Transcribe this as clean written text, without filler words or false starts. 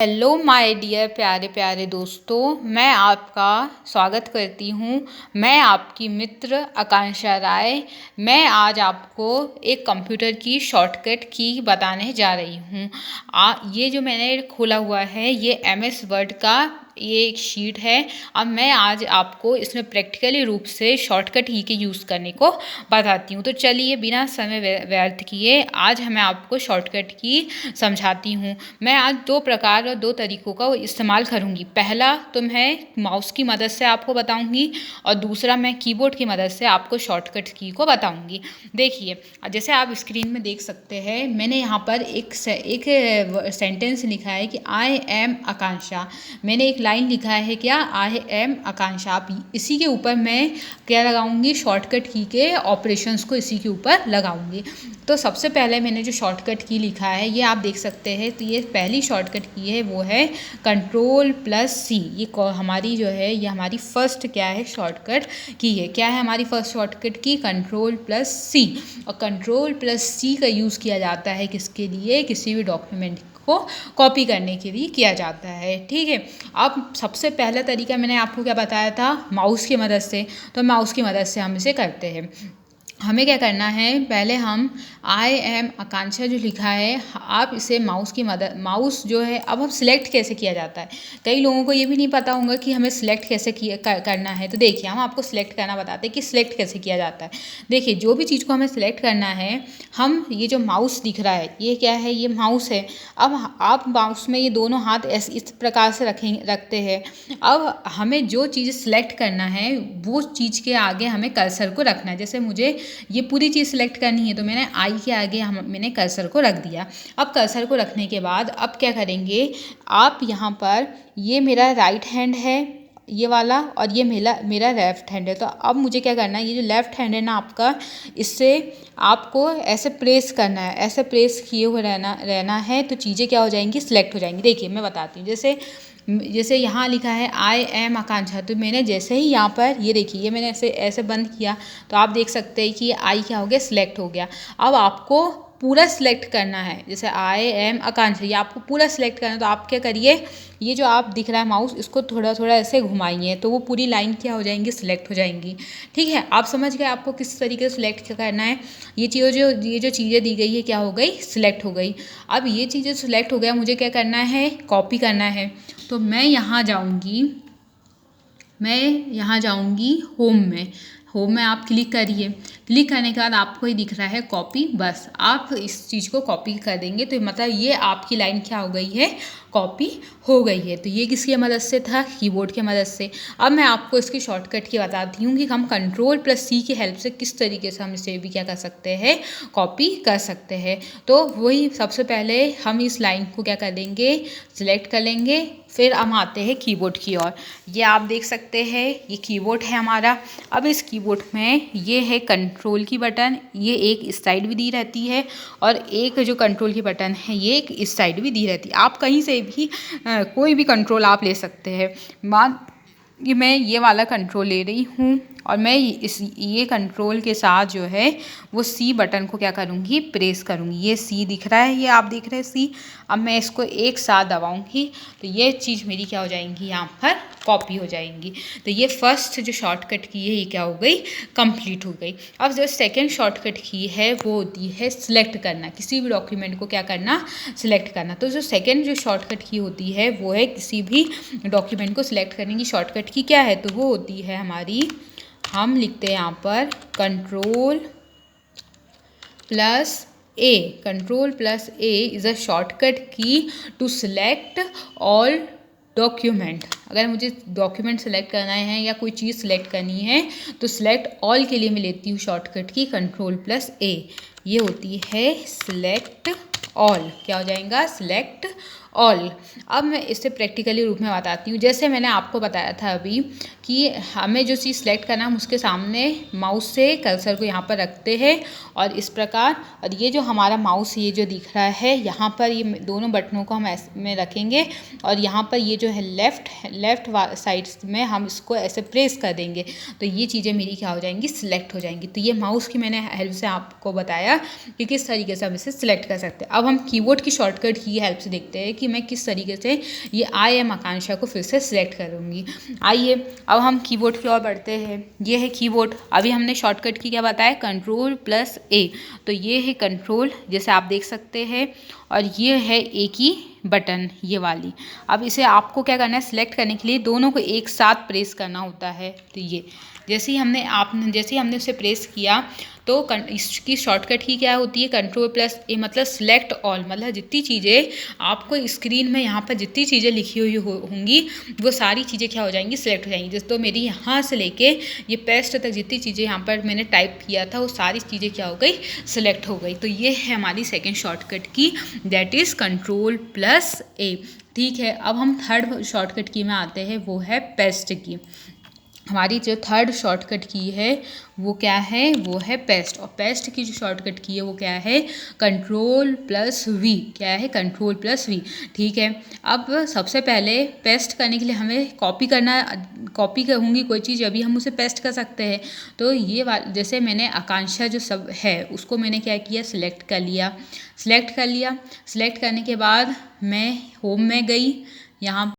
Hello my dear प्यारे प्यारे दोस्तों, मैं आपका स्वागत करती हूँ। मैं आपकी मित्र आकांक्षा राय। मैं आज आपको एक कंप्यूटर की शॉर्टकट की बताने जा रही हूँ। ये जो मैंने खोला हुआ है ये MS वर्ड का ये एक शीट है। अब मैं आज आपको इसमें प्रैक्टिकली रूप से शॉर्टकट की के यूज़ करने को बताती हूँ। तो चलिए बिना समय व्यर्थ किए आज मैं आपको शॉर्टकट की समझाती हूँ। मैं आज दो प्रकार और दो तरीक़ों का इस्तेमाल करूँगी। पहला तो मैं माउस की मदद से आपको बताऊँगी और दूसरा मैं कीबोर्ड की मदद से आपको शॉर्टकट की को बताऊँगी। देखिए, जैसे आप स्क्रीन में देख सकते हैं, मैंने यहाँ पर एक सेंटेंस लिखा है कि आई एम आकांक्षा। मैंने एक लाइन लिखा है क्या, आई एम आकांक्षा। आप इसी के ऊपर मैं क्या लगाऊंगी, शॉर्टकट की के ऑपरेशंस को इसी के ऊपर लगाऊंगी। तो सबसे पहले मैंने जो शॉर्टकट की लिखा है ये आप देख सकते हैं। तो ये पहली शॉर्टकट की है वो है Ctrl+C। ये हमारी जो है ये हमारी फर्स्ट क्या है शॉर्टकट की है। क्या है हमारी फर्स्ट शॉर्टकट की, Ctrl+C। और Ctrl+C का यूज़ किया जाता है किसके लिए, किसी भी डॉक्यूमेंट को कॉपी करने के लिए किया जाता है। ठीक है। अब सबसे पहला तरीका मैंने आपको क्या बताया था, माउस की मदद से। तो माउस की मदद से हम इसे करते हैं। हमें क्या करना है, पहले हम आई एम आकांक्षा जो लिखा है आप इसे माउस की मदद, माउस जो है अब हम सिलेक्ट कैसे किया जाता है। कई लोगों को ये भी नहीं पता होगा कि हमें सिलेक्ट कैसे करना है। तो देखिए हम आपको सिलेक्ट करना बताते हैं कि सिलेक्ट कैसे किया जाता है। देखिए जो भी चीज़ को हमें सिलेक्ट करना है, हम ये जो माउस दिख रहा है ये क्या है, ये माउस है। अब आप माउस में ये दोनों हाथ इस प्रकार से रखते हैं। अब हमें जो चीज़ सिलेक्ट करना है वो चीज़ के आगे हमें कर्सर को रखना है। जैसे मुझे ये पूरी चीज़ सिलेक्ट करनी है तो मैंने आई के आगे मैंने कर्सर को रख दिया। अब कर्सर को रखने के बाद अब क्या करेंगे, आप यहाँ पर ये मेरा राइट हैंड है ये वाला और ये मेरा लेफ्ट हैंड है। तो अब मुझे क्या करना है, ये जो लेफ्ट हैंड है ना आपका, इससे आपको ऐसे प्रेस करना है, ऐसे प्रेस किए हुए रहना है। तो चीज़ें क्या हो जाएंगी, सिलेक्ट हो जाएंगी। देखिए मैं बताती हूँ, जैसे यहाँ लिखा है आई एम आकांक्षा। तो मैंने जैसे ही यहाँ पर ये देखिए ये मैंने ऐसे बंद किया तो आप देख सकते हैं कि ये आई क्या हो गया, सिलेक्ट हो गया। अब आपको पूरा सिलेक्ट करना है, जैसे आई एम आकांक्षा ये आपको पूरा सिलेक्ट करना है। तो आप क्या करिए, ये जो आप दिख रहा है माउस इसको थोड़ा थोड़ा ऐसे घुमाइए तो वो पूरी लाइन क्या हो जाएंगी, सिलेक्ट हो जाएंगी। ठीक है, आप समझ गए आपको किस तरीके से सिलेक्ट करना है। ये जो चीज़ें दी गई है क्या हो गई, सिलेक्ट हो गई। अब ये चीज़ें सिलेक्ट हो गया, मुझे क्या करना है, कॉपी करना है। तो मैं यहाँ जाऊँगी होम में आप क्लिक करिए। क्लिक करने के बाद आपको ये दिख रहा है कॉपी, बस आप इस चीज़ को कॉपी कर देंगे तो मतलब ये आपकी लाइन क्या हो गई है, कॉपी हो गई है। तो ये किसकी मदद से था, कीबोर्ड की मदद से। अब मैं आपको इसकी शॉर्टकट की बताती हूँ कि हम Ctrl+C की हेल्प से किस तरीके से हम इसे भी क्या कर सकते हैं, कॉपी कर सकते हैं। तो वही सबसे पहले हम इस लाइन को क्या कर देंगे, सिलेक्ट कर लेंगे। फिर हम आते हैं कीबोर्ड की ओर। ये आप देख सकते हैं ये कीबोर्ड है हमारा। अब इस कीबोर्ड में ये है कंट्रोल की बटन, ये एक इस साइड भी दी रहती है और एक जो कंट्रोल की बटन है ये एक इस साइड भी दी रहती है। आप कहीं से भी कोई भी कंट्रोल आप ले सकते हैं। मान कि मैं ये वाला कंट्रोल ले रही हूँ और मैं ये कंट्रोल के साथ जो है वो सी बटन को क्या करूँगी, प्रेस करूँगी। ये सी दिख रहा है, ये आप देख रहे हैं सी। अब मैं इसको एक साथ दबाऊँगी तो ये चीज़ मेरी क्या हो जाएंगी, यहाँ पर कॉपी हो जाएंगी। तो ये फर्स्ट जो शॉर्टकट की है ये क्या हो गई, कंप्लीट हो गई। अब जो सेकंड शॉर्टकट की है वो होती है सिलेक्ट करना, किसी भी डॉक्यूमेंट को क्या करना, सिलेक्ट करना। तो जो सेकंड जो शॉर्टकट की होती है वो है किसी भी डॉक्यूमेंट को सिलेक्ट करने की शॉर्टकट की क्या है, तो वो होती है हमारी, हम लिखते हैं यहाँ पर Ctrl+A इज़ अ शॉर्टकट की टू सिलेक्ट ऑल डॉक्यूमेंट। अगर मुझे डॉक्यूमेंट सेलेक्ट करना है या कोई चीज़ सेलेक्ट करनी है तो सिलेक्ट ऑल के लिए मैं लेती हूँ शॉर्टकट की Ctrl+A। ये होती है सिलेक्ट ऑल, क्या हो जाएगा, सिलेक्ट ऑल। अब मैं इसे प्रैक्टिकली रूप में बताती हूँ। जैसे मैंने आपको बताया था अभी कि हमें जो चीज़ सेलेक्ट करना है हम उसके सामने माउस से कर्सर को यहाँ पर रखते हैं और इस प्रकार, और ये जो हमारा माउस ये जो दिख रहा है यहाँ पर ये दोनों बटनों को हम ऐसे में रखेंगे और यहाँ पर ये जो है लेफ़्ट साइड में हम इसको ऐसे प्रेस कर देंगे तो ये चीज़ें मेरी क्या हो जाएंगी, सिलेक्ट हो जाएंगी। तो ये माउस की मैंने हेल्प से आपको बताया कि किस तरीके से हम इसे सिलेक्ट कर सकते हैं। अब हम कीबोर्ड की शॉर्टकट की हेल्प से देखते हैं कि कि मैं किस तरीके से ये आई एम आकांक्षा को फिर से सिलेक्ट करूँगी। आइए अब हम कीबोर्ड की ओर बढ़ते हैं। ये है कीबोर्ड। अभी हमने शॉर्टकट की क्या बताया, Ctrl+A। तो ये है कंट्रोल, जैसे आप देख सकते हैं, और ये है ए की बटन, ये वाली। अब इसे आपको क्या करना है, सिलेक्ट करने के लिए दोनों को एक साथ प्रेस करना होता है। तो ये जैसे ही हमने उसे प्रेस किया तो इसकी शॉर्टकट की क्या होती है, Ctrl+A, मतलब सिलेक्ट ऑल, मतलब जितनी चीज़ें आपको स्क्रीन में यहाँ पर जितनी चीज़ें लिखी हुई होंगी वो सारी चीज़ें क्या हो जाएंगी, सिलेक्ट हो जाएंगी। जैसे तो मेरी यहाँ से लेके ये पेस्ट तक जितनी चीज़ें यहाँ पर मैंने टाइप किया था वो सारी चीज़ें क्या हो गई, सिलेक्ट हो गई। तो ये है हमारी सेकेंड शॉर्टकट की, दैट इज़ Ctrl+A। ठीक है, अब हम थर्ड शॉर्टकट की में आते हैं, वो है पेस्ट की। हमारी जो थर्ड शॉर्टकट की है वो क्या है, वो है पेस्ट। और पेस्ट की जो शॉर्टकट की है वो क्या है, Ctrl+V। क्या है, Ctrl+V। ठीक है, अब सबसे पहले पेस्ट करने के लिए हमें कॉपी करूँगी कोई चीज़, अभी हम उसे पेस्ट कर सकते हैं। तो ये जैसे मैंने आकांक्षा जो सब है उसको मैंने क्या किया, सिलेक्ट कर लिया। सिलेक्ट करने के बाद मैं होम में गई, यहाँ